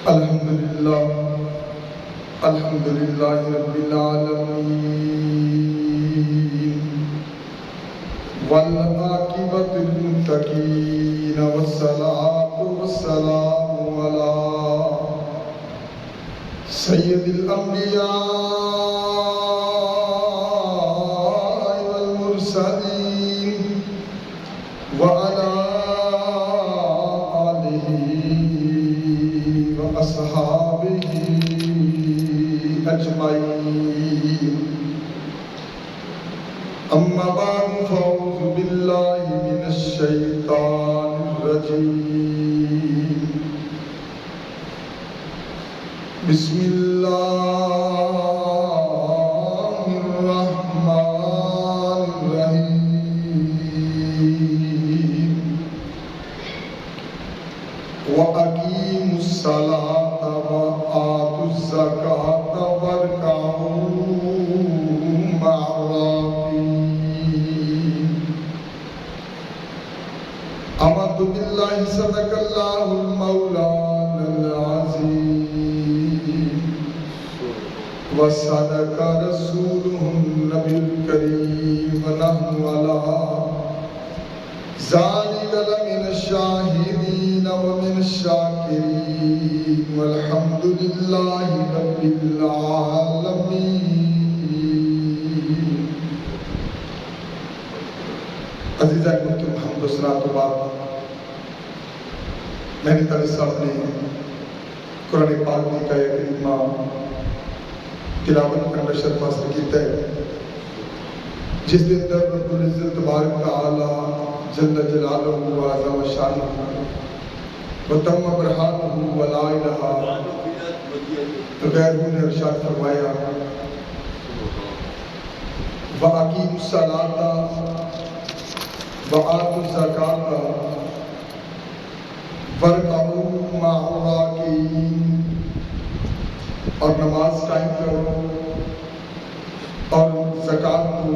الحمد للہ رب العالمین والعاقبۃ للمتقین والصلاۃ والسلام علی سید الانبیاء والمرسلین وعلی آلہ وأصحابہ أجمعين أما بعد فأعوذ بالله من الشيطان الرجيم بسم الله الرحمن الرحيم وأقيموا الصلاة وآتوا الزكاة واركعوا مع الراكعين آمنت بالله صدق الله المولانا العظيم وصدق رسوله النبي الكريم ونحن على ذلك لمن الشاهدين ومن الشاكرين والحمد لله رب العالمين. عزیزہ محترم حمد و ثنا تو بعد میں نے طالب صاحب نے قرآن پاک کی آیت کریمہ تلاوت کرنا شرف حاصل کیتا ہے جس دن در رب العزت تبارک تعالی جل جلالہ و عظم شانہ وتم برہانہ ولا الہ غیرہ نے ارشاد فرمایا وَأَقِیمُوا الصَّلَاةَ وَآتُوا الزَّکَاةَ وَارْکَعُوا مَعَ الرَّاکعِینَ اور نماز قائم کرو اور زکوٰۃ دو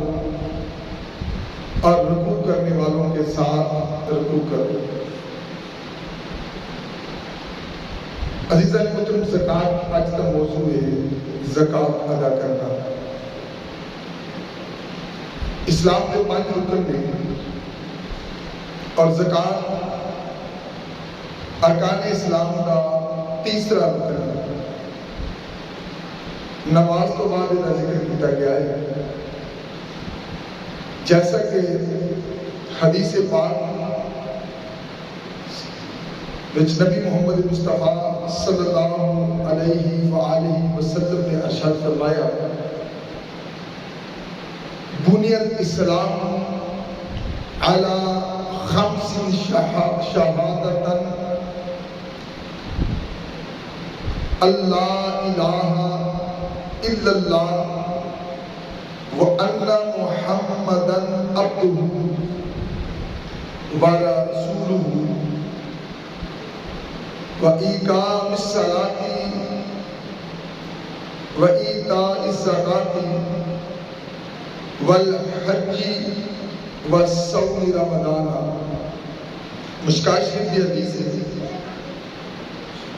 اور رکوع کرنے والوں کے ساتھ رکوع کرو. عزیزان محترم زکوٰۃ آج کا موضوع ہے زکوٰۃ ادا کرنا. اسلام کے 5 رکن ہیں اور زکوٰۃ ارکان اسلام کا تیسرا رکن ہے. نماز تو بعد کا ذکر کیا گیا ہے جیسا کہ حدیث پاک وچ نبی محمد مصطفیٰ صلی اللہ علیہ وآلہ وسلم نے ارشاد فرمایا بنی الاسلام علی 5 شہادۃ اللہ الہ الا اللہ وَأَنَّ مُحَمَّدًا عَبْدُهُ وَرَسُولُهُ وَإِقَامِ الصَّلَاةِ وَإِيتَاءِ الزَّكَاةِ وَالْحَجِّ وَصَوْمِ رَمَضَانَ. مشکوٰۃ شریف کی حدیث ہے.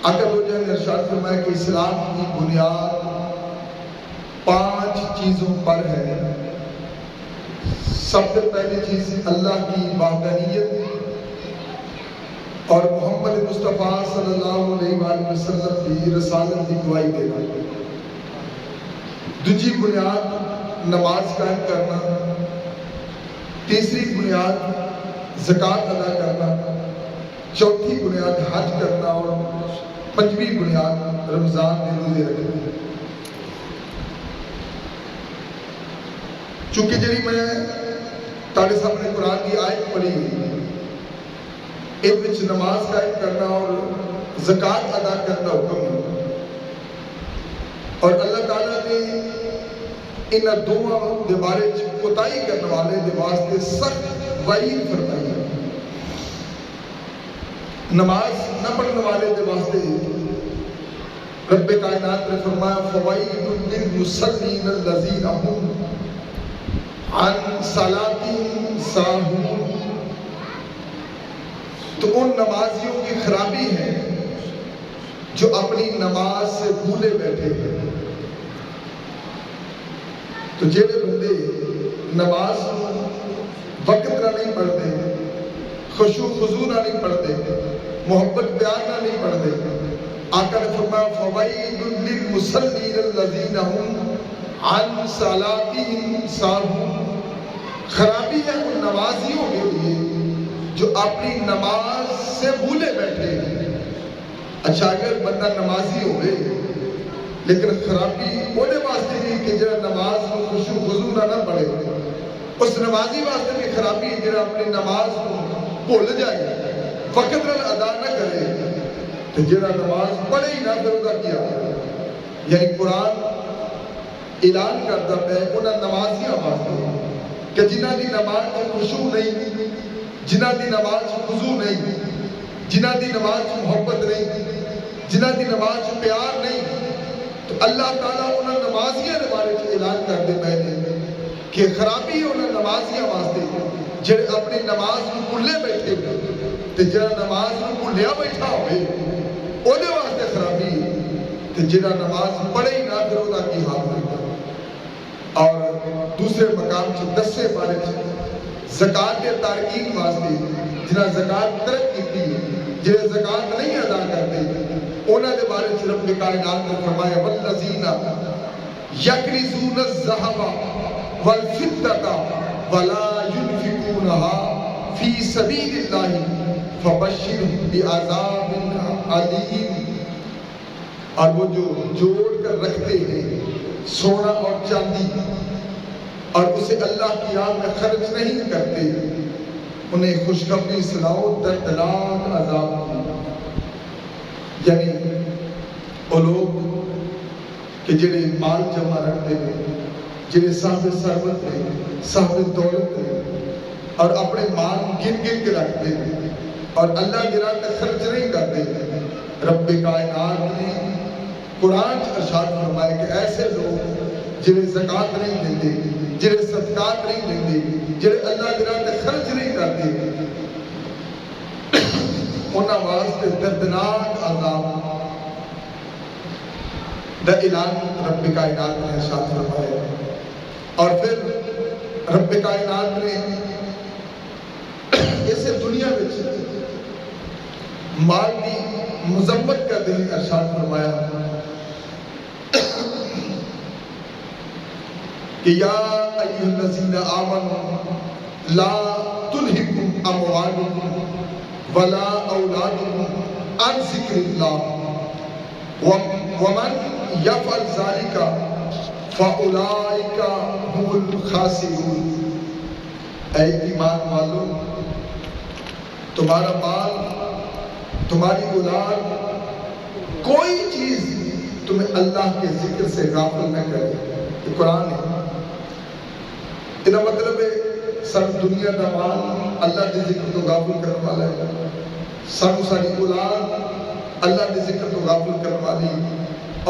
آقا نے ارشاد فرمایا کہ اسلام کی بنیاد 5 چیزوں پر ہے. سب سے پہلی چیز اللہ کی وحدانیت اور محمد مصطفیٰ صلی اللہ علیہ وآلہ وسلم کی رسالت کی گواہی دینا. دوسری بنیاد نماز قائم کرنا. تیسری بنیاد زکوٰۃ ادا کرنا. چوتھی بنیاد حج کرنا اور 5ویں بنیاد رمضان میں روزے رکھنا. چونکہ جڑی میں طالب صاحب نے قرآن کی آیت پڑھی اس وچ نماز قائم کرنا اور زکوٰۃ ادا کرنا حکم ہے اور اللہ تعالیٰ نے ان دونوں دے بارے کوتاہی کرنے والے دے واسطے سخت وعید فرمائی ہے. نماز نہ پڑھنے والے دے واسطے رب کائنات نے فرمایا فوائد للمصلین الذین هم عن صلاتهم ساہون. تو ان نمازیوں کی خرابی ہے جو اپنی نماز سے بھولے بیٹھے ہیں. تو جڑے بندے نماز وقت نہ نہیں پڑھتے، خشوع خضوع نہ نہیں پڑھتے، محبت پیار نہ نہیں پڑھتے، آقا نے فرمایا فَوَيْلٌ لِّلْمُصَلِّينَ الَّذِينَ هُمْ عَنْ صَلَاتِهِمْ سَاهُونَ. خرابی ہے ان نمازیوں کے لیے جو اپنی نماز سے بھولے بیٹھے ہیں. اچھا اگر بندہ نمازی ہوئے لیکن خرابی اونے واسطے نہیں کہ جڑا نماز کو خشوع خضوع نہ پڑھے، اس نمازی واسطے بھی خرابی جڑا اپنی نماز کو بھول جائے، وقت نال ادا نہ کرے، تو جڑا نماز پڑھے ہی نہ پھر اس کا کیا. یعنی قرآن اعلان کرتا ہے انہاں نمازیاں واسطے کہ جنہاں دی نماز خشوع نہیں، جنہاں دی نماز خضوع نہیں، جنہاں دی نماز محبت نہیں، جنہاں دی نماز پیار نہیں، تو اللہ تعالیٰ انہاں نمازیاں دے بارے میں اعلان کرتے پہنے کہ خرابی انہاں نمازیاں واسطے جڑے اپنی نماز کو بھولے بیٹھے تے جڑا نماز کو بھولیا بیٹھا ہوئے اونے واسطے خرابی تے جڑا نماز پڑھے ہی نہ پھر اودا کی حال ہوگا. اور دوسرے مقام سے 10 بارے زکات کے تارکین واسطے جنہاں زکات ترک کی جنہیں زکات نہیں ادا کرتے انہاں دے بارے میں رب کائنات نے فرمایا والذین یکنزون الذهب والفضة ولا ينفقونها فی سبیل اللہ فبشرهم بعذاب علیم. اور وہ جو جوڑ کر رکھتے ہیں سونا اور چاندی اور اسے اللہ کی راہ میں خرچ نہیں کرتے، انہیں خوشخبری سناؤ دردناک عذاب کی. یعنی وہ لوگ کہ جڑے مال جمع رکھتے ہیں، جڑے صاحب ثروت ہیں، صاحب دولت ہیں اور اپنے مال گن گن کے رکھتے ہیں اور اللہ کی راہ میں خرچ نہیں کرتے، رب کائنات نے قرآن ارشاد فرمائے کہ ایسے لوگ جنہیں زکات نہیں دیتے، جنہیں صدقات نہیں دیتے، جنہیں اللہ کی راہ میں خرچ نہیں کرتے، انہاں واسطے دردناک عذاب دا اعلان رب کائنات نے ارشاد فرمایا. اور پھر رب کائنات نے اسے دنیا میں مال کی مذمت کرتے ہوئے ارشاد فرمایا کہ یا ایھا الذین آمنوا لا تلہکم اموالکم ولا اولادکم عن ذکر اللہ ومن یفعل ذلک فاولئک هم الخاسرون. اے ایمان والو، تمہارا مال، تمہاری اولاد، کوئی چیز تمہیں اللہ کے ذکر سے غافل نہ کرے. یہ قرآن ہے. یہ مطلب ہے سب دنیا کا مال اللہ کے ذکر تو غافل کرنے والا ہے، سب ساری اولاد اللہ کے ذکر تو غافل کرنے والی،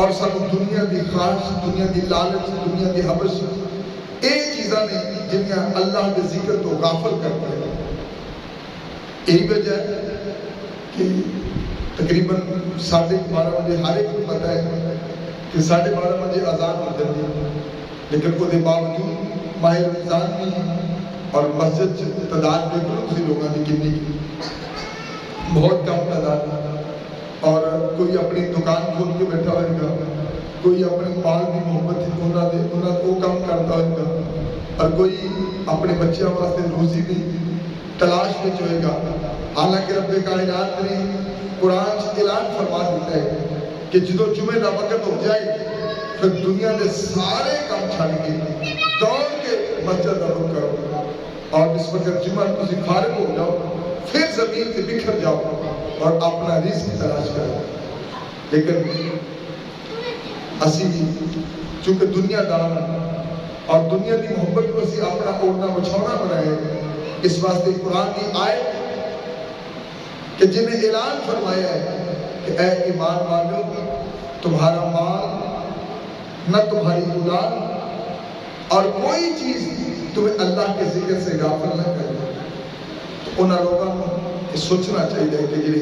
اور سب دنیا کی خواہش، دنیا کی لالچ، دنیا کی حبش، یہ چیزاں نے جنہیں اللہ کے ذکر تو غافل کرتے ہیں. یہی وجہ ہے کہ تقریباً 12:30 بجے ہر ایک کو پتہ ہے کہ 12:30 بجے اذان ہو جاتی ہے، لیکن وہ باوجود ماہ رمضان بھی اور مسجد تعداد دیکھ لو کسی لوگوں کی کنی بہت کم تعداد، اور کوئی اپنی دکان کھول کے بیٹھا ہوئے گا، کوئی اپنے مال کی محبت وہ کام کرتا ہوئے گا، اور کوئی اپنے بچوں واسطے روزی کی تلاش میں ہوئے گا. حالانکہ رب کائنات نے قرآن سے اعلان فرما دیتا ہے کہ جدو جمعہ کا وقت ہو جائے پھر دنیا کے سارے کام چھڑ کے دوڑ کے مسجد کا رخ کرو، اور اس وقت جمعہ تسی فارغ ہو جاؤ، پھر زمین سے بکھر جاؤ اور اپنا رزق تلاش کرو. لیکن اسی چونکہ دنیا دار اور دنیا کی محبت کو اسی اپنا اوڑھنا بچھونا بنائے، اس واسطے قرآن کی آیت کہ جنہیں اعلان فرمایا ہے کہ اے ایمان والو، تمہارا مال نہ تمہاری اولاد اور کوئی چیز تمہیں اللہ کے ذکر سے غافل نہ کرے. تو انہاں لوگوں کو سوچنا چاہیے کہ جی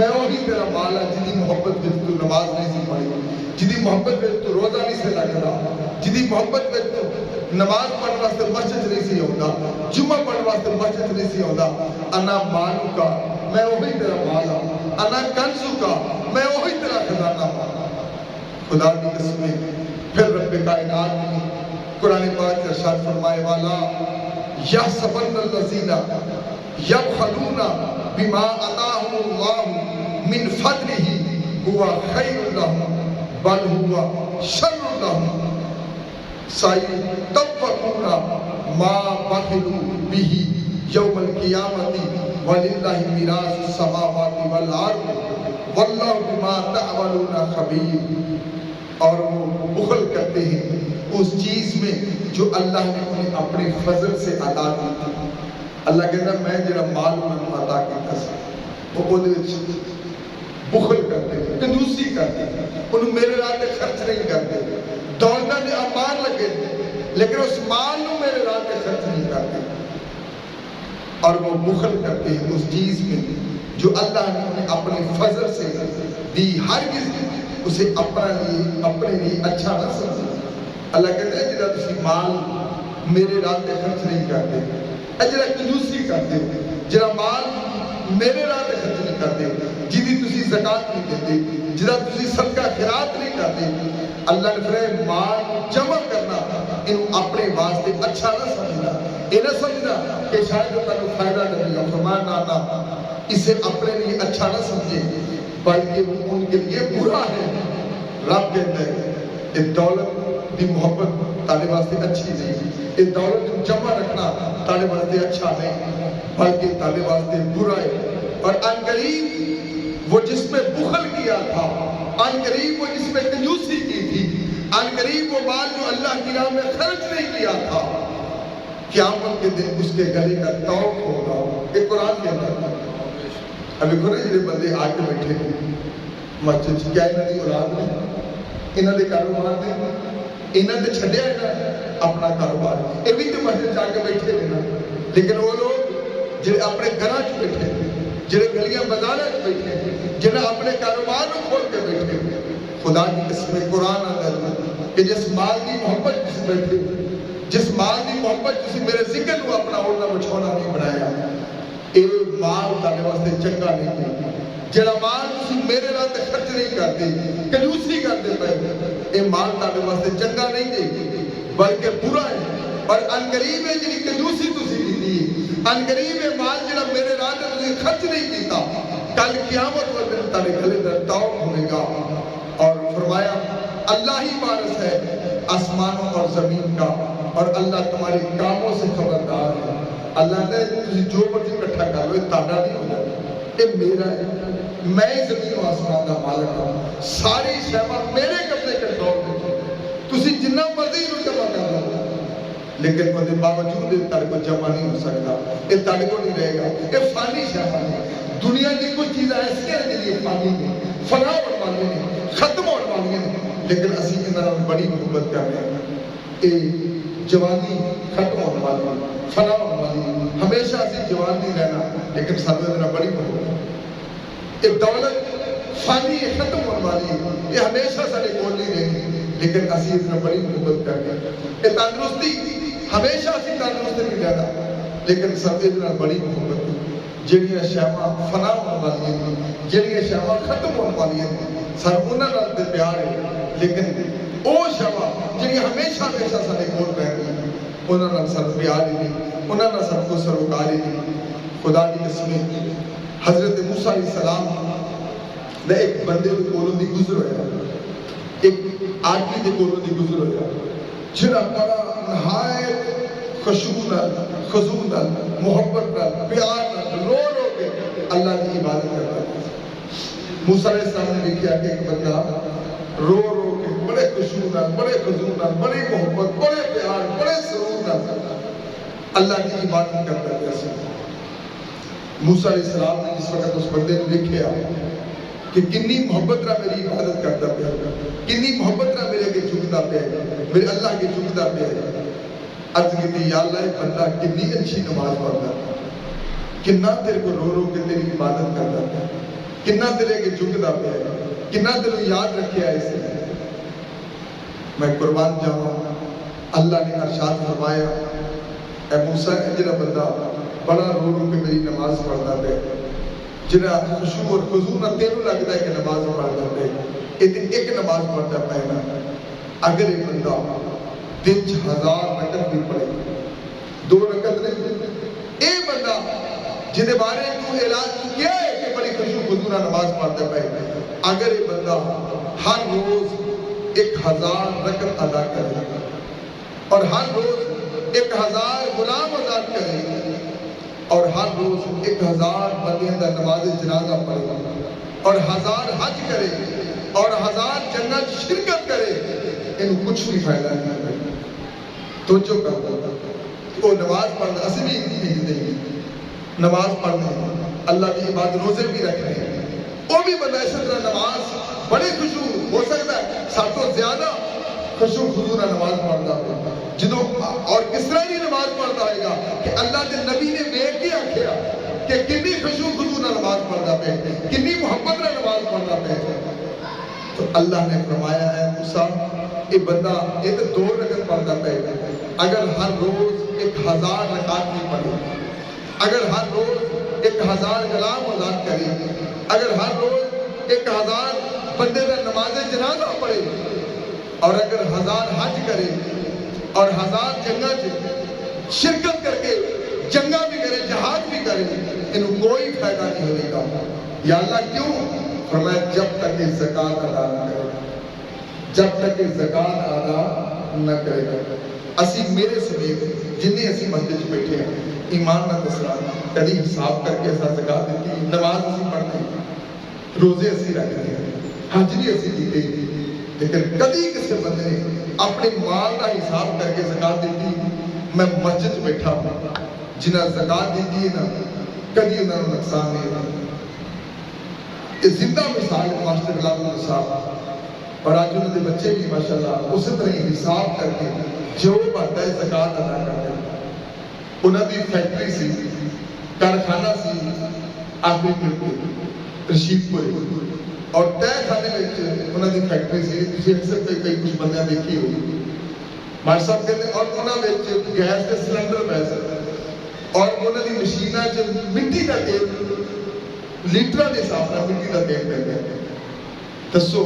میں وہی تیرا مال ہے جدی محبت وچ تو نماز نہیں سی پڑھی، جدی محبت وچ تو روزہ نہیں سی رکھدا، جدی محبت وچ تو نماز پڑھن واسطے مسجد نہیں سی آوندا، جمعہ پڑھن واسطے مسجد نہیں سی آوندا۔ انا مالو کا، میں وہی تیرا مال ہوں، انا کنزو کا، میں وہی تیرا خزانہ ہوں۔ خدا کی قسم ہے۔ پھر رب کائنات نے قرآن پاک سے ارشاد فرمائے والا یحسبن الذین یبخلون بما آتاہم اللہ من فضلہ ہوا خیر لہم بل ہوا شر لہم سیطوقون ما بخلوا بہ یوم القیامۃ وللہ میراث السماوات والارض واللہ بما تعملون خبیر۔ اور وہ بخل کرتے ہیں اس چیز میں جو اللہ نے انہیں اپنے فضل سے عطا کی تھی۔ اللہ کہتا ہے میں جڑا مال انہوں عطا کیتا سی وہ بخل کرتے ہیں، کنجوسی کرتے ہیں، انہوں میرے راہ تے خرچ نہیں کرتے، دولتاں دے امان لگے لیکن اس مال نو میرے راہ تے خرچ نہیں کرتے، اور وہ بخل کرتے ہیں اس چیز میں جو اللہ نے انہیں اپنے فضل سے دی، ہرگز اسے اپنے لیے اچھا نہ سمجھے۔ اللہ کہتا ہے جڑا تسی مال میرے راہ تے خرچ نہیں کرتے، جڑا کنجوسی کرتے ہو، جڑا مال میرے راہ تے خرچ نہیں کرتے، جدی تسی زکات نہیں دیتے، جڑا تسی صدقہ خیرات نہیں کرتے، اللہ نے فرمایا مال جمع کرنا انہوں اپنے واسطے اچھا نہ سمجھنا، یہ نہ سمجھنا کہ شاید وہ تنوں فائدہ دے گا، فرمایا نہ اسے اپنے لیے اچھا نہ سمجھے بلکہ وہ ان کے لیے برا ہے۔ رب کہتا ہے یہ دولت دی محبت تارے واسطے اچھی نہیں، یہ دولت جمع رکھنا تارے واسطے اچھا نہیں بلکہ تارے واسطے برا ہے۔ اور ان قریب وہ جس میں بخل کیا تھا، ان قریب وہ جس میں کنجوسی کی تھی، ان قریب وہ مال جو اللہ کی راہ میں خرچ نہیں کیا تھا، قیامت کے دن اس کے گلے کا توق ہوگا۔ ایک قرآن کے اندر ابھی کھنے جڑے بندے آ کے بیٹھے مسجد کیا انہوں نے اولاد نے، انہوں نے کاروبار نے، انہوں نے چھڈیا اپنا کاروبار، یہ بھی تو مسجد جا کے بیٹھے رہنا، لیکن وہ لوگ جڑے اپنے گھراں چ بیٹھے، جڑے گلیاں بازاراں چ بیٹھے، جنہیں اپنے کاروبار کو کھول کے بیٹھے، خدا کی قسم قرآن اندر کہ جس مال کی محبت جس بیٹھے، جس مال کی محبت جس میرے ذکر کو اپنا اوڑھنا بچھونا نہیں بنایا، اے مال تارے واسطے چنگا نہیں ہے۔ جڑا مال تسی میرے راہ تے خرچ نہیں کرتے، کنجوسی کرتے پے، اے مال تارے واسطے چنگا نہیں ہے بلکہ برا ہے۔ اور ان قریب ہے جڑی کنجوسی تسی کیتی، ان قریب ہے مال جڑا میرے راہ تے تسی خرچ نہیں کیتا، کل قیامت والے دن تارے گلے تے توق ہوے گا۔ اور فرمایا اللہ ہی وارث ہے آسمانوں اور زمین کا، اور اللہ تمہارے کاموں سے خبردار ہے۔ اللہ نے تسی جو مرضی اکٹھا کر لو، یہ تاڑا نہیں ہو جاتا، یہ میرا ہے، میں زمین و آسمان کا مالک ہوں، ساری شیواں میرے قبضے کنٹرول میں، تسی جنہ مرضی نو جمع کر لو لیکن وہ باوجود یہ تاڑے کو جمع نہیں ہو سکتا، یہ تاڑے کو نہیں رہے گا، یہ فانی شیواں ہے۔ دنیا کی کچھ چیزیں ایسی ہیں جنہیں فانی ہیں، فنا ہونے والی ہیں، ختم ہونے والی ہیں، لیکن اسی انہاں بڑی محبت کر رہے ہیں۔ یہ جوانی ختم ہونے والی ہے، فنا ہونے والی ہے، ہمیشہ اسی جوان نہیں رہنا لیکن ساتھ میں بڑی محبت۔ یہ دولت فانی ہے، ختم ہونے والی ہے، یہ ہمیشہ سارے کول نہیں رہی لیکن اسی اتنا بڑی محبت کر رہے ہیں۔ یہ تندرستی ہمیشہ اسی تندرست نہیں رہنا لیکن سب اتنا بڑی محبت ہے۔ جڑیاں شیواں فنا ہونے والی ہیں، جڑیاں شیواں ختم ہونے والی ہیں، سر انہاں نال تے پیار ہے لیکن او شیواں جڑیاں ہمیشہ ہمیشہ سارے کول رہندیاں ہیں، انہاں نال سر پیار ہی نہیں، انہاں نال سر کو سروکار ہی نہیں۔ خدا کی قسم حضرت موسیٰ علیہ السلام نے ایک بندے دے کولوں دی گزر ہویا، ایک آدمی دے کولوں دی گزر ہویا جڑا بڑا نہایت خشوع نال، خضوع نال، محبت نال، پیار نال، رو رو کے اللہ کی عبادت کرتا ہے۔ موسیٰ علیہ السلام نے دیکھا کہ ایک بندہ رو رو کے بڑے خشوع نال، بڑے خضوع نال، بڑی محبت، بڑے پیار، بڑے سرور نال اللہ کی عبادت کرتا ہے۔ موسیٰ علیہ السلام نے جس وقت اس بندے نے دیکھا کہ کنی محبت نہ میری عبادت کرتا پیا، کنی محبت نہ میرے کے جھکتا پیا، میرے اللہ کے جھکتا پیا، عرض کی یا اللہ یہ بندہ کنی اچھی نماز پڑھتا، کنا تیرے کو رو رو کے تیری عبادت کرتا پیا، کنا دل کے جھکدا پیا کنا دل یاد رکھیا اس نے میں قربان جاواں اللہ نے ارشاد فرمایا اے موسیٰ جڑا بندہ بڑا رو رو کے میری نماز پڑھتا پہ جڑا خشوع اور خضوع نہ تینوں لگتا ہے کہ نماز پڑھتا پہ یہ ایک نماز پڑھتا پہ نا اگر یہ بندہ دن 1000 رکعت بھی پڑھے 2 رکعت نہیں اے بندہ جنہیں بارے تو اعلان کیا ہے کہ بڑی خشوع خضوع نہ نماز پڑھتا پہ اگر یہ بندہ ہر روز 1000 رکعت ادا کرے اور ہر روز 1000 غلام آزاد کرے اور ہر روز 1000 بندیاں دا نماز جنازہ پڑھے اور 1000 حج کرے اور 1000 جنت شرکت کرے ان کچھ بھی فائدہ نہیں ہے تو جو کرتا وہ نماز پڑھنا اسی بھی نہیں نماز پڑھنے اللہ کی عبادت روزے بھی رکھنے وہ بھی بندہ اس طرح نماز بڑی خشوع ہو سکتا ہے سب تو زیادہ خشوع خضوع نہ نماز پڑھتا ہے جدوں اور کس طرح کی نماز پڑھتا ہے گا کہ اللہ کے نبی نے دیکھ کے آکھیا کہ کنی خشوع خضوع نہ نماز پڑھتا پہ کنی محبت نہ نماز پڑھتا پہ تو اللہ نے فرمایا ہے موسیٰ یہ بندہ یہ تو 2 رکعت پڑھتا پہ اگر ہر روز 1000 رکعت بھی پڑھے اگر ہر روز 1000 غلام آزاد کرے اگر ہر روز 1000 بندے کا نماز جنازہ پڑھے اور اگر 1000 حج کرے اور 1000 جنگاں شرکت کر کے جنگاں بھی کرے جہاد بھی کرے انہوں کوئی فائدہ نہیں ہونے گا یا اللہ کیوں فرمایا جب تک یہ زکوٰۃ ادا نہ کرے جب تک یہ زکوٰۃ ادا نہ کرے گا اسی میرے سمیت جنہیں اسی مسجد میں بیٹھے ہیں ایمان نہ دسنا کبھی حساب کر کے ایسا زکوٰۃ دیتی نماز اسی پڑھتے ہیں روزے اسی رکھتے ہیں حج بھی اسی دیتے ہیں لیکن کبھی کسی بندے نے اپنے مال کا حساب کر کے زکوٰۃ دیتی میں مسجد بیٹھا ہوں جنہیں زکوٰۃ دیتی ہے نا کبھی انہوں نے نقصان نہیں ہوتا یہ زندہ مثال ہے ماسٹر غلام اللہ صاحب اور آج انہوں نے بچے بھی ماشاءاللہ اسی طرح حساب کر کے جو بنتا ہے زکوٰۃ ادا کرتے ہیں انہوں نے فیکٹری سی کارخانہ سی آخری پھر رشید پورے اور طے خانے میں انہوں نے فیکٹری سی تسی اکثر کئی کچھ بندیاں دیکھی ہوئی مار صاحب کہتے ہیں اور انہوں نے گیس کے سلنڈر پیسے اور انہوں نے مشینہ مٹی کا تیل لیٹرہ دے ساتھ مٹی کا تیل پہ گئے دسو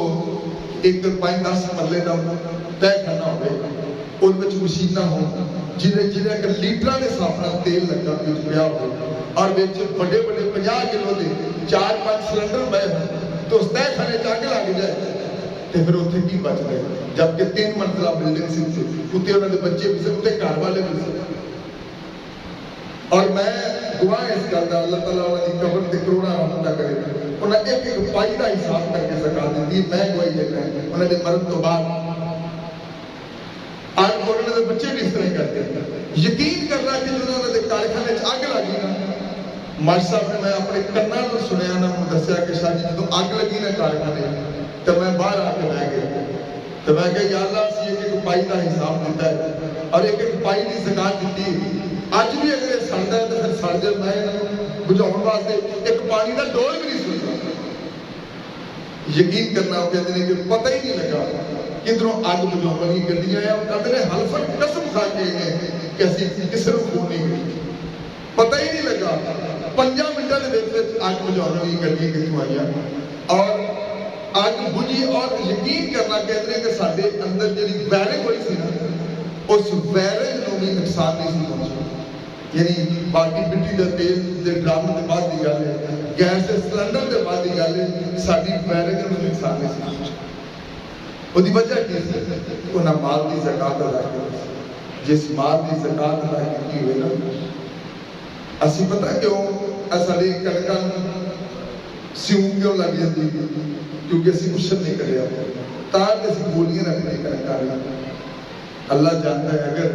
ایک 5-10 مرلے کا طے خانہ ہوئے ان میں مشینہ ہوں جنہیں اگر لیٹرہ دے ساتھ تیل لگا بیچ پیا ہوئے اور بیچ بڑے بڑے 50 کلو دے 4-5 سلنڈر بے ہیں تو اس طے خانے چاہے لگ جائے تو پھر اتنے کی بچ گئے جبکہ 3 منزلہ بلڈنگ سی اتنے انہوں نے بچے بھی سے اتنے گھر والے بھی سے اور میں دعا اس کرتا اللہ تعالیٰ انہوں نے قبر تے کروڑا رحمتہ کرے انہوں نے ایک پائی کا حساب کر کے زکوٰۃ دیتی میں گواہی دیتا ہے انہوں نے مرد تو بعد آج انہوں نے بچے بھی اس طرح کرتے ہیں یقین کرنا کہ انہوں نے کارخانے آگ لگی نا ماشاء صاحب نے میں اپنے کناں تو سنیا نا دسیا کہ شاہ جی جدوں آگ لگی نا کارخانے تو میں باہر آ کے بہ گیا تو میں کہا یا اللہ اسی ایک پائی کا حساب دیتا ہے اور ایک پائی کی زکوٰۃ دیتی آج بھی اگر یہ سڑتا ہے تو پھر سڑ جائے میں بجھاؤن واسطے ایک پانی کا ڈول بھی نہیں سنتا یقین کرنا وہ کہتے ہیں کہ پتہ ہی نہیں لگا کدھروں آگ بجھاؤن کی گڈیاں ہیں وہ کہتے ہیں حلفاً قسم کھا کے ہیں کہ اسی کسی کو خون نہیں گئی پتہ ہی نہیں لگا 5 منٹوں کے وچ آگ بجھاؤن کی گڈی کتوں آئی اور آگ بجھی اور یقین کرنا کہتے ہیں کہ سارے اندر جی وائرنگ ہوئی سی نا اس وائرنگ کو بھی نقصان نہیں سی پہنچا یعنی باقی مٹی کا تیل کے ڈرم کے بعد کی گل ہے گیس کے سلنڈر کے بعد کی گل ہے ساری وائرنگ کو نقصان نہیں سی پہنچا وہ وجہ کی انہیں مال کی زکوٰۃ ادا کی جس مال کی زکوٰۃ ادا کی ہوئے نا اسی پتہ کیوں ساری کنکاں سیوں کیوں لگ جاتی کیونکہ اسی عشر نہیں کریا تاکہ اسی گولیاں رکھنے کنکاں اللہ جانتا ہے اگر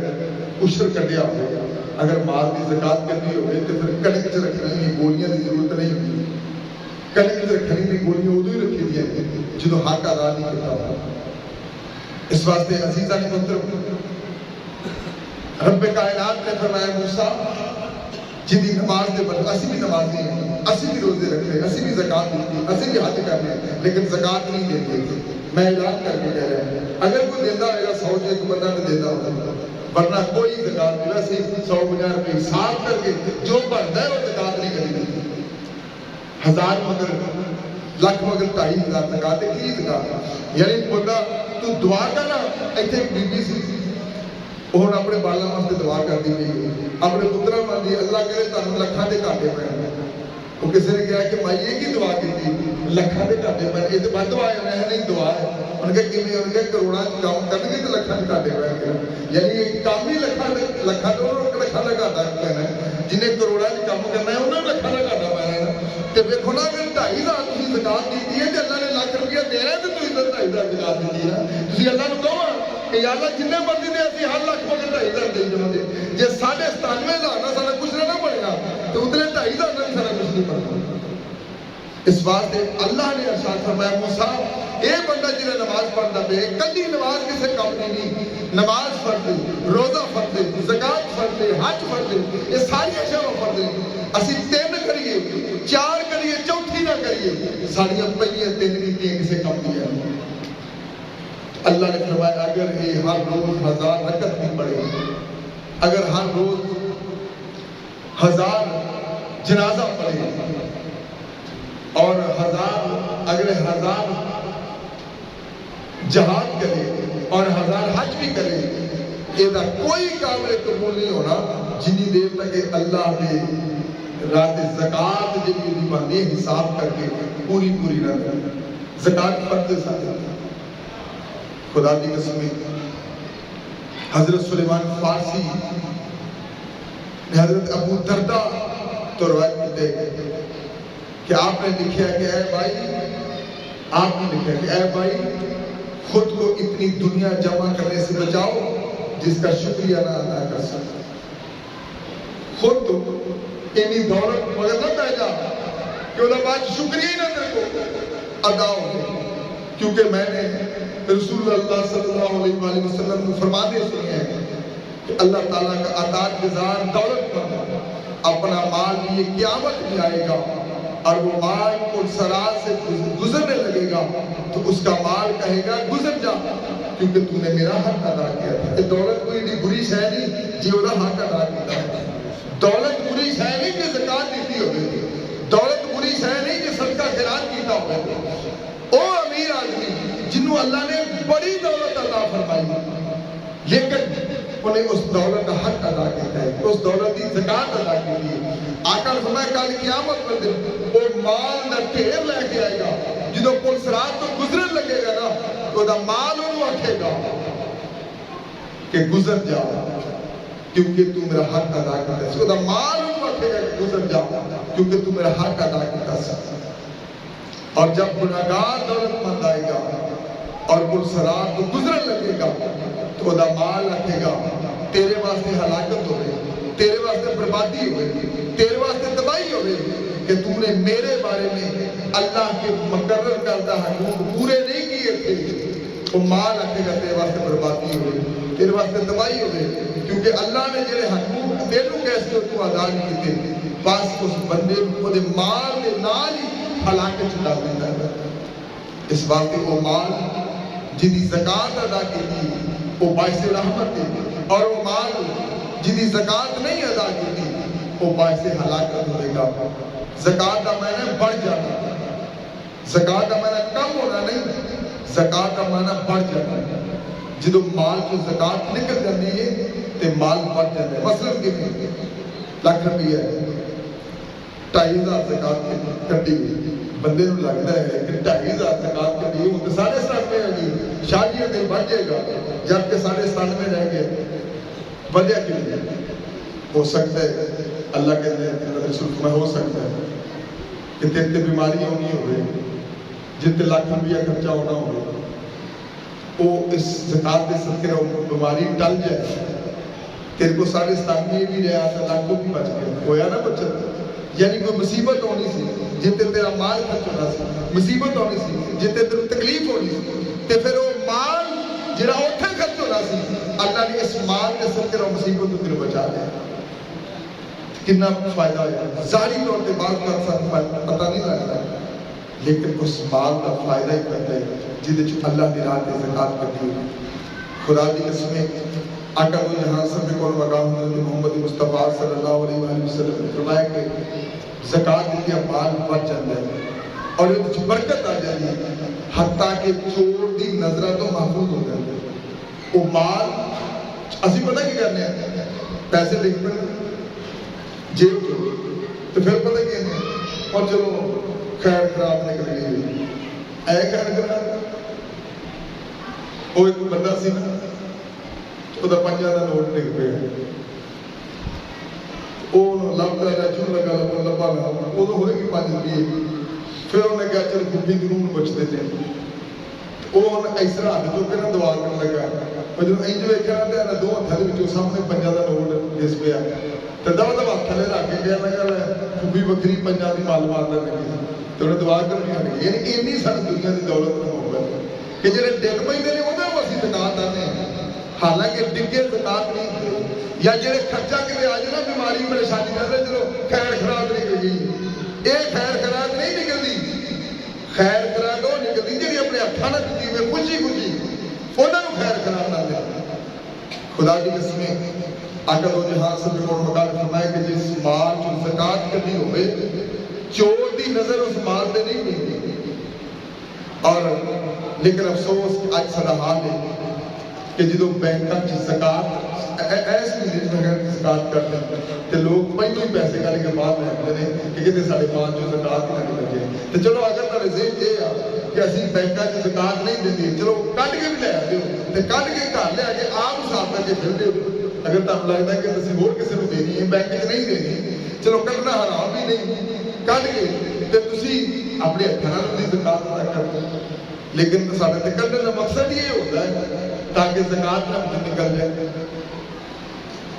عشر کٹیا ہوگا اگر مال کی زکوٰۃ کرنی ہوگی تو پھر کنک چ رکھنے کی گولیاں کی ضرورت نہیں ہوتی کنک چ رکھنے کی گولیاں ادو ہی رکھی دیا جدو حق ادا نہیں کرتا ہوگا اس واسطے عزیزہ نے مطلب رب کائنات نے فرمایا موسیٰ جن کی نماز دے بل اسی بھی نمازی ہیں اسی بھی روزے رکھے, اسی بھی زکات دیتی, اسی بھی حج کرنے, لیکن زکات نہیں دیتے. میں اعلان کر کے کہہ رہا ہوں, اگر کوئی دیتا ہوئے گا 100 سے ایک بندہ تو دیتا ہوگا, ورنہ کوئی زکات نہیں. ویسے 150 روپے حساب کر کے جو بنتا ہے وہ زکات نہیں کرنی دیتی. 1000 مگر لکھ مگر 2500 زکات ہے, کی زکات؟ یعنی بندہ تو دعا کرنا. ایتھے ایک بی بی سی, وہ اپنے بالاں واسطے دعا کرتی پئی, اپنے پتراں واسطے, اللہ کرے تانوں لکھاں دے گھاٹے پے. وہ کسی نے کہا کہ میں یہ کی دعا کی تھی, لکھاں دے گھاٹے پے, یہ تو بد دعا ہے. نہیں دعا ہے. انہوں نے کہا انہوں نے کہا کروڑاں کام کریں گے تو لکھاں دے گھاٹے پے گا. یعنی ایک کام ہی لکھاں تو لکھاں دا گھاٹا پینا ہے. جنہیں کروڑاں کام کرنا ہے انہوں نے لکھاں دا گھاٹا پینا ہے. تو ویکھو نا, اگر 2500 تسی زکات دیتی ہے تے اللہ نے لاکھ روپیہ دینا ہے تے تسی 2500 زکات دیتی ہے نا. تسی اللہ نوں کہو کہ یا اللہ جتنے مرضی دے اسی ہر لکھ مگر 2500 دے جاواں. جے 97,500 نہ سارا کچھ نہ بنیا تو اتنے 2500 نہ سارا کچھ نہیں بننا. اس واسطے اللہ نے ارشاد فرمایا, موسیٰ اے بندہ جنہیں نماز پڑھتا پہ, کلی نماز کسے کم نہیں. نماز فرض ہے, روزہ فرض ہے, زکات فرض ہے, حج فرض ہے, یہ ساری اشیاء فرض ہے. اسی 3 کریے, 4 کریے, چوتھی نہ کریے, ساڑیاں پہلیاں 3 کیتیاں کسے کم دیا. اللہ نے فرمایا اگر یہ ہر روز 1000 رکعت بھی پڑھے, اگر ہر روز 1000 جنازہ پڑھے, اور 1000 اگر 1000 جہاد کرے, اور 1000 حج بھی کرے, یہ کوئی قابل قبول نہیں ہونا جنی دیر تک اللہ نے رات زکات جی بنتی ہے حساب کر کے پوری نہ کرے. زکات فرض ہے. خدا کی قسم, حضرت سلیمان فارسی نے حضرت ابو دردہ تو روایت کرتے ہیں کہ آپ نے لکھا کہ اے بھائی, آپ نے لکھا کہ اے بھائی, خود کو اتنی دنیا جمع کرنے سے بچاؤ جس کا شکریہ نہ ادا کر سکتا. خود تو اتنی دولت مگر نہ پہ جا کہ وہ بعد شکریہ ہی نہ تیرے کو ادا ہو. کیونکہ میں نے رسول اللہ صلی اللہ علیہ وآلہ وسلم کو فرماتے سنے ہیں کہ اللہ تعالیٰ کا اطاعت گزار دولت مند اپنا مال لیے قیامت میں آئے گا, اور وہ مال کو سرات سے گزرنے لگے گا تو اس کا مال کہے گا گزر جا, کیونکہ تو نے میرا حق ادا کیا تھا. کہ دولت کوئی بری شے نہیں جی وہ حق ادا کیا ہے. دولت بری شے نہیں کہ زکات دیتی ہوگی, دولت بری شے نہیں کہ صدقہ خیرات کیتا ہوگا. او امیر آدمی جنہوں اللہ نے بڑی دولت عطا فرمائی, لیکن انہیں اس دولت کا حق ادا کیا ہے, اس دولت کی زکات ادا کی ہے. آقا نے فرمایا کل قیامت کے دن وہ مال دا ڈھیر لے کے آئے گا, جدو پل صراط تو گزرن لگے گا نا تو دا مال انہوں آکھے گا کہ گزر جا کیونکہ تو میرا حق ادا کرتا ہے. دا مال انہوں آکھے گا کہ گزر جا کیونکہ تو میرا حق ادا کرتا ہے. اور جب گناہگار دولت مند آئے گا اور پل صراط تو گزرن لگے گا تو دا مال آکھے گا تیرے واسطے ہلاکت ہوئے, تیرے واسطے بربادی ہوئے, تیرے واسطے تباہی ہوئے کہ تم نے میرے بارے میں اللہ کے مقرر کردہ حقوق پورے نہیں کیے تھے. وہ مال آکھے گا تیرے واسطے بربادی ہوئے, تیرے واسطے تباہی ہوئے, کیونکہ اللہ نے جڑے حقوق تینوں کیسے تو ادا نہیں کیتے, بس اس بندے کو دے مال دے نال ہی ہلاکت چلا دیتا ہے. اس واسطے وہ مال جدی زکات ادا کی تھی وہ باعث رحمت ہے, اور وہ مال جدی زکات نہیں ادا کی تھی وہ باعث ہلاکت ہوئے گا. زکات کا معنی بڑھ جانا, زکات کا معنی کم ہونا نہیں, زکات کا معنی بڑھ جانا. جدو مال کو زکات نکل جاتی ہے تو مال بڑھ جاتا ہے. مثلا کہ لاکھ روپیہ ہے, 2500 زکات کٹی گئی, بندے نو لگتا ہے کہ 2500 زکات کٹی گئی, وہ تو 97.5 ہے گی, شادیاں کہیں بڑھ جائے گا, جبکہ 97.5 رہ گئے. وجہ کیوں ہے؟ ہو سکتا ہے اللہ کہتے ہیں رسول میں ہو سکتا ہے کہ تیرے تے بیماری ہونی ہوئے, جتنے لاکھ روپیہ خرچہ ہونا ہوگا, وہ اس زکات دے صدقے وہ بیماری ٹل جائے. تیرے کو 97.5 بھی رہا تھا, لاکھوں بھی بچ گئے, ہویا نا بچت. یعنی کوئی مصیبت ہونی سی جتنے تیرا مال خرچ ہونا سی, مصیبت ہونی سی جتنے تیرے تکلیف ہونی سی, تے پھر وہ مال جڑا اوتھے خرچ ہونا سی اللہ نے اس مال کے صدقے وہ مصیبت تو تیرے بچا لیا. کتنا فائدہ ہوا. ظاہری طور پہ بعض کا پتہ نہیں لگتا, لیکن اس مال کا فائدہ ہی کرتا ہے جہد اللہ کی راہ تے زکات کرتی ہوئی. خدا دی قسمیں آقا دو جہاں سب کو مقام حضرت محمد مصطفیٰ صلی اللہ علیہ وآلہ وسلم نے فرمایا کہ زکات دیتی ہے مال بچ جاتا ہے اور یہ برکت آ جاتی ہے, حتیٰ کہ چور دی نظرہ تو محفوظ ہو جاتا ہے. وہ مال اسی پتہ کی کرنے ہیں, پیسے لکھ پڑے جیب چو تو پھر پتہ کیا ہے, اور چلو خیر خراب نکل گئی اے خیر خراب. وہ ایک بندہ سی نا, وہ پنجا کا نوٹ ڈگ پہ وہ لبتا رہا چون لگا لبا وہ تو ہوئے گی 5 روپئے. پھر انہیں کہا چل کھپی گرون بچتے تھے. وہ اس طرح ہاتھ چو کے نا دعا کرنے لگا. جب انج ویکھا نا 2 ہاتھوں سامنے پنجا کا نوٹ دس پیا تو دبا دبا تھلے رکھ کے کہنے لگا کھپی بکری پنجا کی مال مارنا لگی تو انہیں دعا کرنی آ گئی. یعنی اینی ساری دنیا کی دولت میں ہوگا کہ جڑے ڈگ پہ نے وہ اسی زکات آتے ہیں, حالانکہ ڈگے زکات نہیں. یا جڑے خرچہ کتے آ جائے نا بیماری پریشانی کرتے چلو خیر خراب نکل گئی, یہ خیر خراب نہیں نکلتی. خیر خراب وہ نکلتی جی اپنے ہاتھوں نے دیتی ہوئے خوشی خوشی انہوں خیر خراب نہ دے. خدا کی قسمیں آقا دو جہاں سب کو مقام فرمایا کہ جس مال جو زکات کرنی ہوئے چور دی نظر اس مال تے نہیں پڑتی. اور لیکن افسوس اج سارا حال ہے کہ جدو بینکاں کی زکات ایس مہینے میں زکات کرتے ہیں تو لوگ پہلے ہی پیسے کر کے بعد لے آتے ہیں کہ کہتے سارے مال جو زکات نہ نکل جائے. تو چلو اگر تارے ذہن یہ آ کہ اسی بینکاں کی زکات نہیں دیتی, چلو کٹ کے بھی لے آتے ہو تو کٹ کے گھر لے آ کے آپ حساب کر کے پھرتے ہو. اگر تم لگتا ہے کہ تسی اور کسی کو دینی ہے بینک چ نہیں دینی, چلو کٹنا حرام بھی نہیں, کٹ کے تے تسی اپنے ہاتھوں دی زکات ادا کرتے. لیکن سارے تے کٹنے کا مقصد یہ ہوتا ہے تاکہ زکات نہ نکل جائے.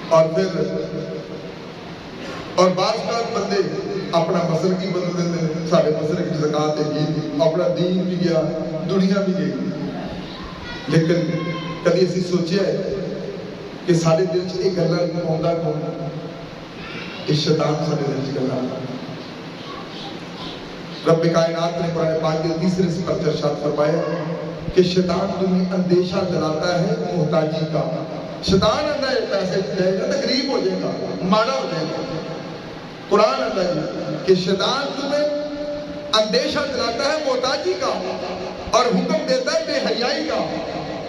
اور پھر اور بعض بات بندے اپنا مسل کی بدل دیتے ہیں, سارے مسل کی زکات ہے اپنا دین بھی گیا دنیا بھی گئی. لیکن کدی اسی سوچیا ہے کہ سارے دل چ یہ گلا آتا کون, یہ شیطان سارے دل چ گلا. رب کائنات نے قرآن پاک کے 3 سپارے ارشاد فرمایا کہ شیطان تمہیں اندیشہ دلاتا ہے محتاجی کا. شیطان آتا ہے پیسے دے گا تو غریب ہو جائے گا, ماڑا ہو جائے گا. قرآن آتا ہے کہ شیطان تمہیں اندیشہ دلاتا ہے محتاجی کا اور حکم دیتا ہے بے حیائی کا,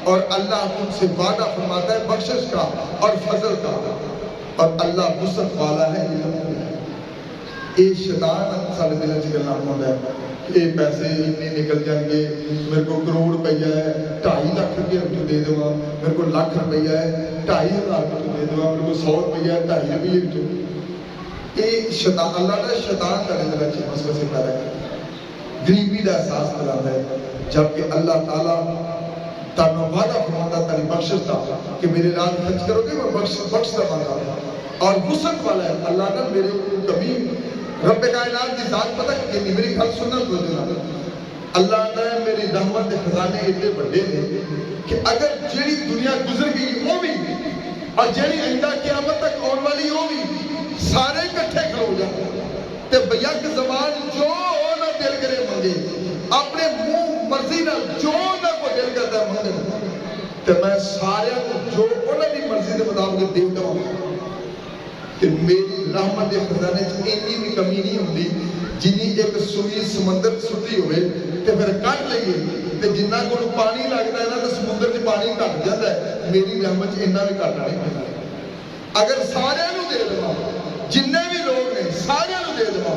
اور اللہ تم سے وعدہ فرماتا ہے بخشش کا اور فضل کا, اور اللہ وسعت والا ہے. یہ شیطان سارے دل چ گلا پاؤں ہے یہ پیسے اتنے نکل جائیں گے, میرے کو کروڑ روپیہ ہے 2.5 لاکھ روپیہ جو دے دوں, میرے کو لاکھ روپیہ ہے 2.5 ہزار دے دوں, میرے کو 100 روپیہ ہے 2.5 روپیے جو. یہ شیطان اللہ کا شیطان کا دل چ وسوسے پیدا کرتا ہے, غریبی کا احساس دلاتا ہے. جبکہ اللہ تعالیٰ تمہیں وعدہ فرماتا تیری بخشش کا کہ میرے راہ خرچ کرو گے میں بخش دوں گا, اور وسعت والا ہے. اللہ نے میرے کبھی رب کائنات کی ذات پتہ کہ میری گل سننا تو جناب, اللہ نے میری رحمت کے خزانے اتنے بڑے نے کہ اگر جیڑی دنیا گزر گئی وہ بھی اور جیڑی آئندہ قیامت تک آنے والی وہ بھی سارے اکٹھے کھلو جائیں تے بیک زبان جو نہ دل کرے منگے, اپنے منہ مرضی نہ جو نہ کو دل کرتا منگے تے میں سارے کو جو انہوں کی مرضی کے مطابق دے دوں. کہ میری رحمت کے خزانے اتنی بھی کمی نہیں ہوتی جنی ایک سوئی سمندر سٹی ہوئے تے پھر کٹ لئیے تے جنہ کو پانی لگتا ہے نا تو سمندر سے پانی کٹ جاتا ہے, میری رحمت اتنا بھی کٹنا نہیں پڑتا. اگر سارے نو دے دوں جننے بھی لوگ نے سارے نو دے دوں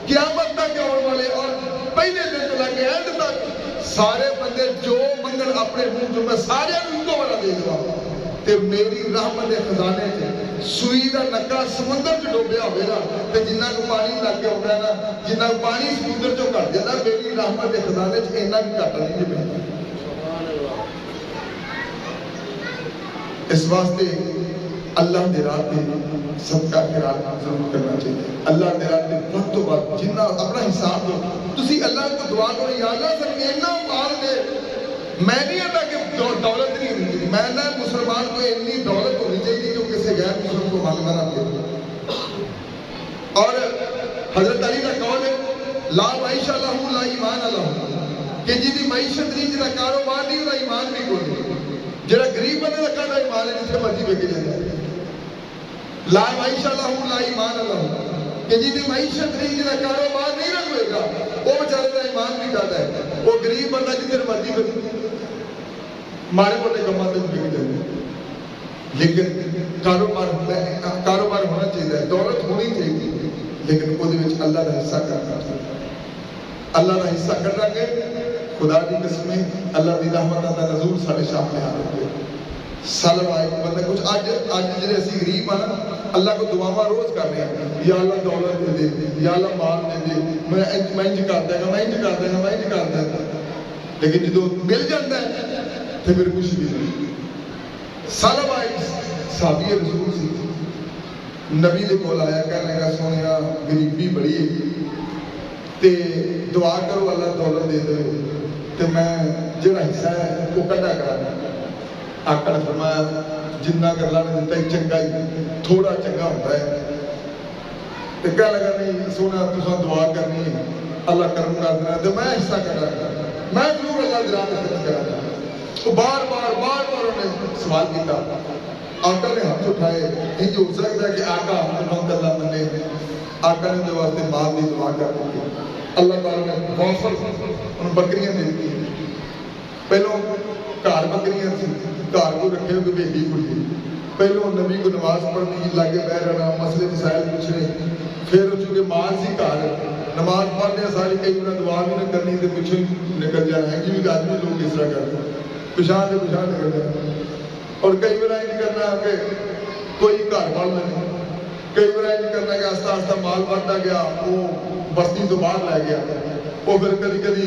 قیامت تک آنے والے اور پہلے دن تو لے کے اینڈ تک سارے بندے جو منگن اپنے منہ جو میں سارے نو کو والا دے دوں تے میری رحمت کے خزانے سے سوئی کا نکا سمندر چ ڈوبیا ہوئے گا تے جنہ کو پانی لگ کے ہوتا ہے نا جنہ کو پانی سمندر چوں کٹ جاتا میری رحمت کے خزانے سے اتنا بھی کٹ نہیں پڑتا. اس واسطے اللہ دے راہ تے صدقہ خیرات ضرور کرنا چاہیے. اللہ دے راہ تے وقت تو وقت جنہ اپنا حساب دو تسی اللہ کو دعا کرو یا اللہ سب اتنا مال دے. میں نہیں آتا کہ دولت نہیں ہونی چاہیے, میں نہ مسلمان کو اتنی دولت ہونی چاہیے کہ وہ کسی غیر مسلم کو مانگنا نہ دے. لا معیشہ لہو لا ایمان لہو کہ جی دی معیشت نہیں جہاں کاروبار نہیں وہ ایمان بھی کوئی جہاں غریب بندے کا کہنا ایمان ہے جتنے مرضی بک جائے لا معیشہ لہو لا ایمان لہو کہ جی دی معیشت نہیں جہاں کاروبار نہیں رکھے گا وہ بیچارے کا ایمان بھی کرتا ہے وہ غریب بندہ جتنے مرضی بک مارے موٹے کما تک بک جائے لیکن کاروبار ہونا چاہیے دولت ہونی چاہیے لیکن وہ اللہ کا حصہ کرنا چاہیے اللہ کا حصہ کرنا گے خدا کی قسم اللہ کی رحمت کا نزول سارے سامنے آ رہے سال آئے بندہ کچھ اج جڑے اسی غریب ہیں اللہ کو دعاواں روز کر رہے ہیں یا اللہ دولت دے دے یا اللہ مال دے دے میں انج کر دے گا میں انج کر دے گا میں انج کر دے گا لیکن جدو مل جاتا ہے تو پھر کچھ بھی نہیں سال آئے صحابی رسول سی نبی دے کول آیا کہنے لگا سونیا غریبی بڑی ہے تے دعا کرو اللہ دولت دے دے تے میں جڑا حصہ ہے وہ کٹا کرا آقا نے فرمایا جنہ کر اللہ نے دیتا ہی چنگا ہی تھوڑا چنگا ہوتا ہے تے کہنے لگا نہیں سونا تساں دعا کرنی ہے اللہ کرم کر دینا تے میں حصہ کٹا میں ضرور اللہ دی راہ تے خرچ کرا وہ بار بار انہیں سوال کیتا آقا نے ہاتھ اٹھائے یہ جو ہو سکتا ہے کہ آقا ہم اللہ منے آقا نے دے واسطے مال دی دعا کر دی اللہ تعالیٰ نے غوثر ان بکریاں دے دی پہلو گھر بکریاں تھی گھر کو رکھے ہوئے بیٹی کھلی پہلو نبی کو نماز پڑھنی لاگے بہ رہنا مسئلے مسائل پوچھنے پھر چونکہ مال سی گھر نماز پڑھنے ساری کئی بار دعا بھی نہ کرنی تو پیچھے نکل جانا ہے کہ آدمی لوگ اس طرح کرتے ہیں پچھان نکل جانا اور کئی بار یہ کرنا کہ کوئی گھر پڑھ لینا کئی بار یہ کرنا کہ آہستہ آہستہ مال بڑھتا گیا وہ بستی تو باہر لے گیا وہ پھر کدی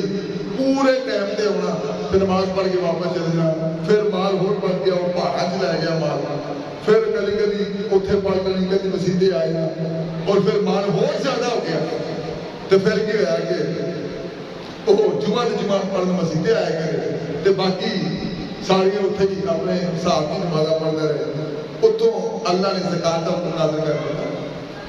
پورے ٹائم تے ہونا پھر نماز پڑھ کے واپس چلے جانا پھر مال ہور بڑھ گیا وہ پہاڑوں سے لے گیا مال پھر کدی اتنے پڑھ لینی کدی مسیدے آئے نا اور پھر مال ہور زیادہ ہو گیا تو پھر کیا ہوا کہ وہ جمعہ پڑھنے مسیدے آئے کرے تو باقی سارے اتنے ہی اپنے حساب کی نمازاں پڑھتے رہے اتوں اللہ نے زکات کا حکم نازل کر دیا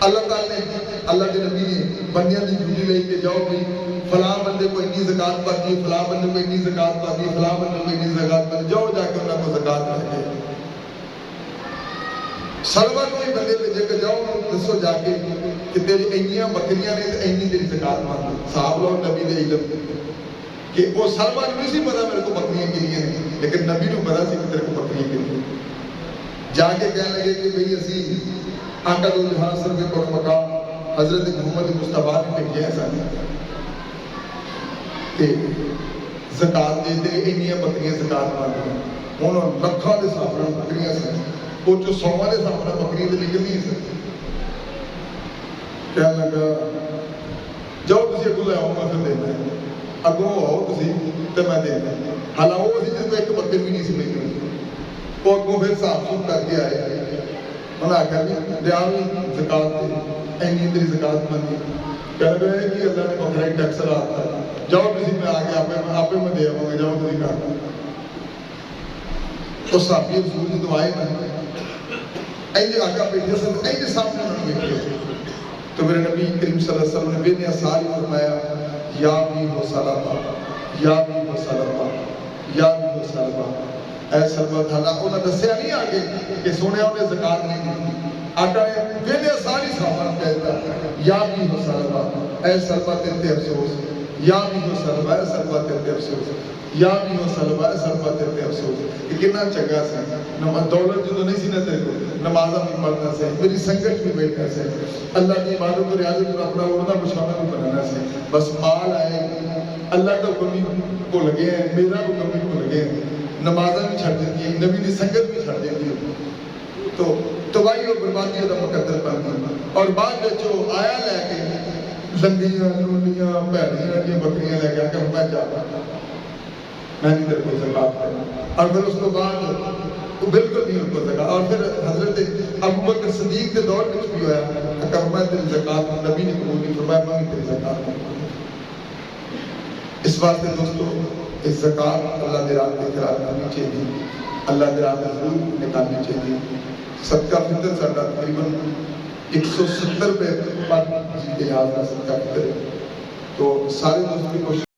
اللہ تعالیٰ نے اللہ کے نبی نے بندیاں کی ڈیوٹی لے کے جاؤ بھائی فلاں بندے کو اتنی زکات پاتی ہے فلاں بندے کو اتنی زکات پاتی ہے فلاں بندے کو اتنی زکات پاتی جاؤ جا کے انہوں کو زکات لے کے سلوا کوئی بندے بھیجے کہ جاؤ دسو جا کے کہ تیری اینیاں بکریاں نے اینی تیری زکات مانگی صاحب لوگ نبی دے علم کہ وہ سلوا نہیں سی پتا میرے کو بکریاں کتنی ہیں لیکن نبی کو پتا سی کہ تیرے کو بکریاں کتنی جا کے کہنے لگے کہ بھئی اسی آقا دو جہاں سر کے پر مقام حضرت محمد مصطفیٰ نے بھیجا ہے سارے کہ زکات دے دے انیاں بکریاں زکات مانگی انہوں لکھاں دے سامنے بکریاں سن وہ جو سوما دے سامنے بکریاں دے نکل نہیں سن کہنے لگا جاؤ کسی اگو لے آؤ میں پھر دینا ہے اگوں آؤ کسی تو میں دینا حالانکہ وہ اسی جس کو ایک بکر بھی نہیں سی ملتی وہ اگوں پھر صاف سوپ کر کے آئے انہوں نے آخر بھی دیاوی زکات دے اینی تیری زکات بنی کہہ رہے ہیں کہ اللہ نے بکرا ایک ٹیکس آتا ہے جاؤ کسی میں آگے آپ میں دے آؤں گے جاؤ کسی کر تو صحابی رسول کی دعائیں میں اینی آقا بیٹھے سن اینی سامنے انہوں نے بیٹھے تو میرے نبی کریم صلی اللہ علیہ وسلم نے بے نیاساری فرمایا یا بھی ہو سلامہ یا بھی ہو سلامہ یا بھی ہو سلامہ اے سلمہ تعالیٰ انہوں نے دسیا نہیں آگے کہ سونے انہیں زکات نہیں دی آقا نے بے نیاساری صحابہ کہتا یا بھی ہو سلامہ اے سلمہ تیرے افسوس یا بھی ہو سلمہ اے سلمہ تیرے افسوس یا بھی ہو سلمہ اے سلمہ تیرے افسوس کہ کتنا چنگا سے دولت جو نہیں سی نہ تیرے کو نمازہ بھی پڑھنا سے میری سنگت بھی بیٹھنا سے اللہ کی عبادت اور ریاضت اور اپنا اڑنا بچھانا بھی بنانا سے بس مال آئے اللہ کا حکم بھی بھول گئے ہیں میرا حکم بھی بھول گئے ہیں نمازہ بھی چھڑ دیتی ہے نبی کی سنگت بھی چھڑ دیتی ہے تو تباہی اور بربادی کا مقدر بن گئی اور بعد جو آیا لے کے لنگیاں لونیاں بھڑیاں کی بکریاں لے کے کہ میں جا میں نہیں تیرے کو زکات کرنا اور پھر اس کو بعد بالکل نہیں ان کو زکات اور پھر حضرت ابوبکر صدیق کے دور میں بھی ہوا کہ میں تیری زکات نبی نے قبول نہیں فرمایا میں تیری زکات اس واسطے دوستو اس زکات اللہ دی راہ پہ خراب کرنی چاہیے اللہ دی راہ پہ ضرور نکالنی چاہیے صدقہ فطر ساڈا تقریباً 170 روپے پر جی کے یاد کا صدقہ فطر تو سارے دوست کی کوشش